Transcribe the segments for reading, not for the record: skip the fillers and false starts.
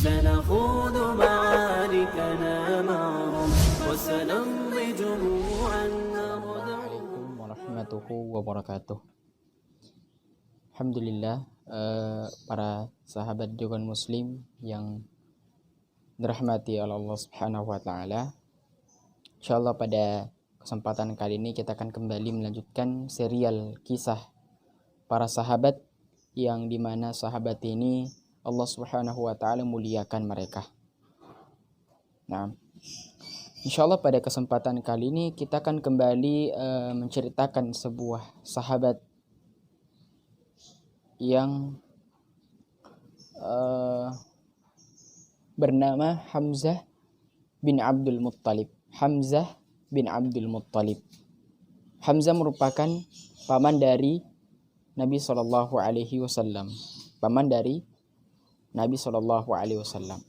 سنخوض معاركنا معهم وسنمضي جموعا نردعهم. Warahmatullahi wabarakatuh. Alhamdulillah, para sahabat juga muslim yang dirahmati oleh Allah Subhanahu wa taala. Insyaallah pada kesempatan kali ini kita akan kembali melanjutkan serial kisah para sahabat yang dimana sahabat ini Allah Subhanahu wa taala muliakan mereka. Nah, insyaallah pada kesempatan kali ini kita akan kembali menceritakan sebuah sahabat yang bernama Hamzah bin Abdul Muttalib. Hamzah bin Abdul Muttalib. Hamzah merupakan paman dari Nabi Shallallahu Alaihi Wasallam. Paman dari Nabi Shallallahu Alaihi Wasallam.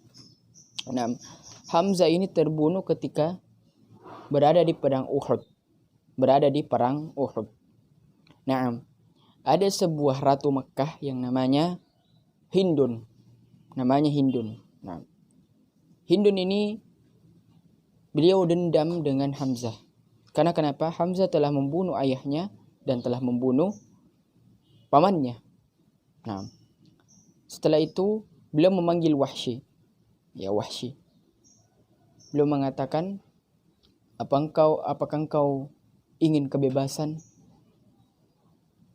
Nah, Hamzah ini terbunuh ketika berada di perang Uhud. Nah, ada sebuah ratu Mekah yang namanya Hindun. Nah, Hindun ini beliau dendam dengan Hamzah. Karena kenapa? Hamzah telah membunuh ayahnya dan telah membunuh pamannya. Nah, setelah itu beliau memanggil Wahsy. Ya Wahsy. Beliau mengatakan, apakah engkau ingin kebebasan?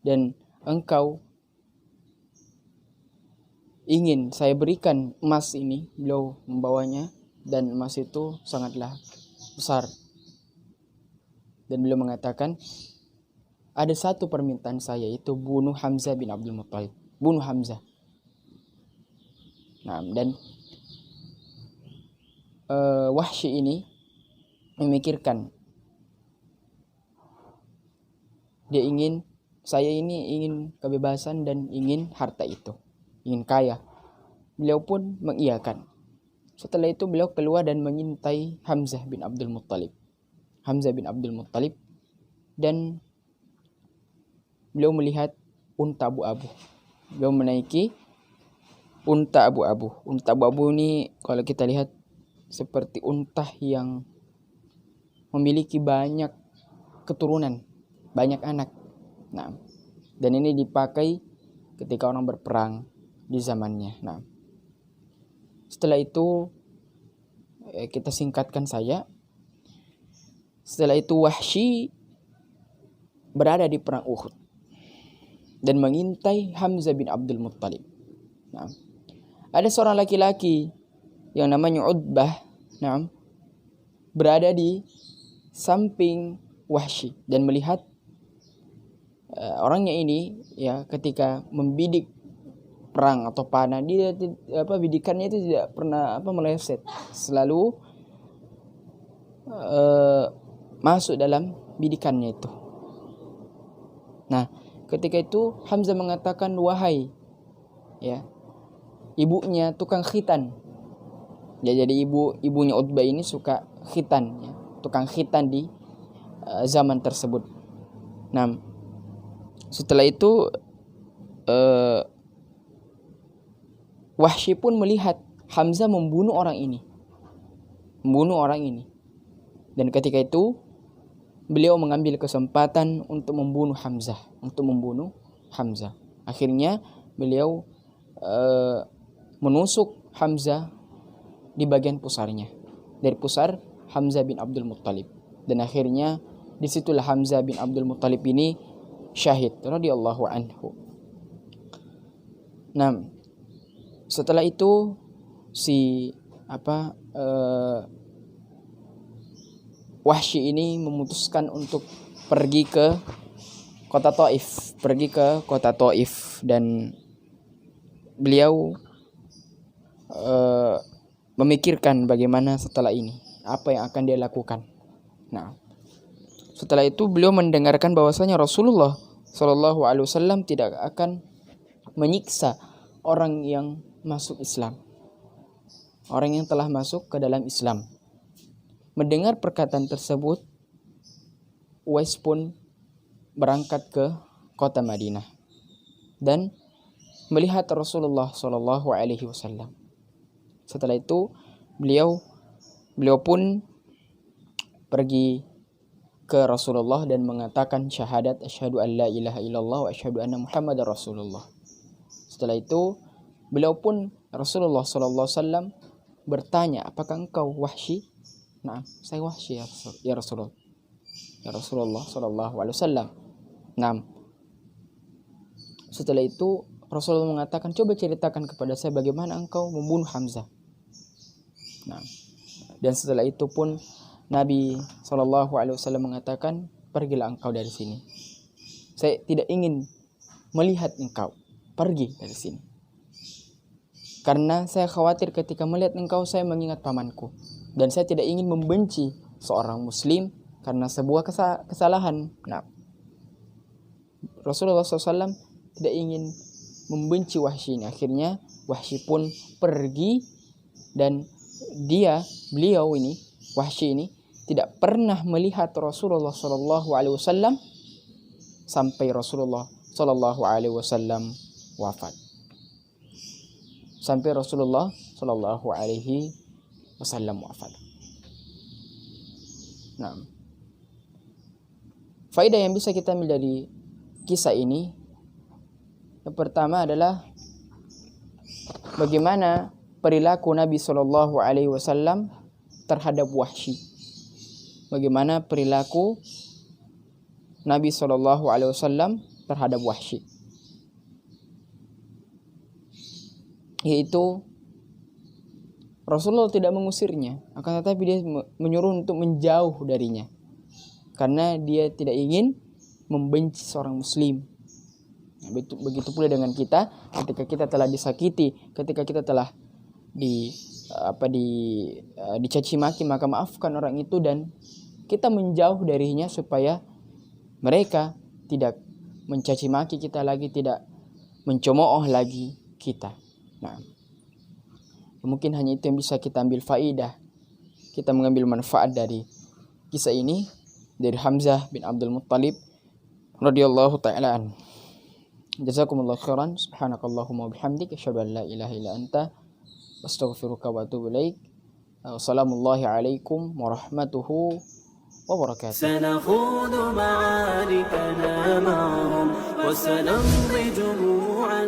Dan engkau ingin saya berikan emas ini? Beliau membawanya dan emas itu sangatlah besar. Dan beliau mengatakan, ada satu permintaan saya, itu bunuh Hamzah bin Abdul Muttalib. Bunuh Hamzah. Nah, dan Wahsy ini memikirkan, saya ini ingin kebebasan dan ingin harta itu, ingin kaya. Beliau pun mengiyakan. Setelah itu beliau keluar dan mengintai Hamzah bin Abdul Muttalib. Dan beliau melihat unta abu-abu. Beliau menaiki unta abu-abu. Unta abu-abu ini kalau kita lihat seperti unta yang memiliki banyak keturunan, banyak anak. Nah, dan ini dipakai ketika orang berperang di zamannya. Nah, setelah itu kita singkatkan saja. Setelah itu Wahsy berada di perang Uhud dan mengintai Hamzah bin Abdul Muttalib. Nah, ada seorang laki-laki yang namanya Utbah, berada di samping Wahsy dan melihat orangnya ini ya ketika membidik perang atau panah, dia bidikannya itu tidak pernah meleset, selalu masuk dalam bidikannya itu. Nah, ketika itu Hamzah mengatakan, wahai ya ibunya tukang khitan. Ya, jadi ibunya Utbah ini suka khitan, ya, tukang khitan di zaman tersebut. Nah, setelah itu Wahsy pun melihat Hamzah membunuh orang ini. Dan ketika itu beliau mengambil kesempatan untuk membunuh Hamzah. Akhirnya beliau menusuk Hamzah di bagian pusarnya, dari pusar Hamzah bin Abdul Muttalib. Dan akhirnya disitulah Hamzah bin Abdul Muttalib ini syahid radhiyallahu anhu. Nah, setelah itu Wahsy ini memutuskan untuk pergi ke kota Taif, dan beliau memikirkan bagaimana setelah ini, apa yang akan dia lakukan. Nah, setelah itu beliau mendengarkan bahwasanya Rasulullah Shallallahu Alaihi Wasallam tidak akan menyiksa orang yang masuk Islam, orang yang telah masuk ke dalam Islam. Mendengar perkataan tersebut, Uwais pun berangkat ke kota Madinah dan melihat Rasulullah Shallallahu Alaihi Wasallam. Setelah itu beliau pun pergi ke Rasulullah dan mengatakan syahadat asyhadu an la ilaha illallah wa asyhadu anna Muhammadar Rasulullah. Setelah itu beliau pun Rasulullah sallallahu alaihi wasallam bertanya, apakah engkau Wahsy? Nah, saya Wahsy ya Rasulullah. Ya Rasulullah sallallahu alaihi wasallam. Nah, setelah itu Rasulullah mengatakan, coba ceritakan kepada saya bagaimana engkau membunuh Hamzah. Nah, dan setelah itu pun Nabi sallallahu alaihi wasallam mengatakan, pergilah engkau dari sini. Saya tidak ingin melihat engkau. Pergi dari sini. Karena saya khawatir ketika melihat engkau saya mengingat pamanku. Dan saya tidak ingin membenci seorang muslim karena sebuah kesalahan. Nah, Rasulullah SAW tidak ingin membenci Wahsy ini. Akhirnya Wahsy pun pergi dan beliau ini, Wahsy ini tidak pernah melihat Rasulullah SAW sampai Rasulullah SAW wafat. Sampai Rasulullah SAW wafat. Nah, faedah yang bisa kita ambil dari kisah ini, yang pertama adalah bagaimana perilaku Nabi SAW terhadap Wahsy. Bagaimana perilaku Nabi SAW terhadap Wahsy. Yaitu Rasulullah tidak mengusirnya, akan tetapi dia menyuruh untuk menjauh darinya. Karena dia tidak ingin membenci seorang muslim. Begitu pula dengan kita, ketika kita telah disakiti, ketika kita telah dicaci maki, maka maafkan orang itu dan kita menjauh darinya supaya mereka tidak mencaci maki kita lagi, tidak mencemooh lagi kita. Nah, mungkin hanya itu yang bisa kita ambil faedah. Kita mengambil manfaat dari kisah ini dari Hamzah bin Abdul Muttalib radhiyallahu taala an. Jazakumullahu khairan. Subhanakallahumma wabihamdik asyhadu an la ilaha illa anta astaghfiruka wa atubu ilaik. Wassalamualaikum alaikum warahmatullahi wabarakatuh. سنخوض معاركنا معهم وسنمضي جموعا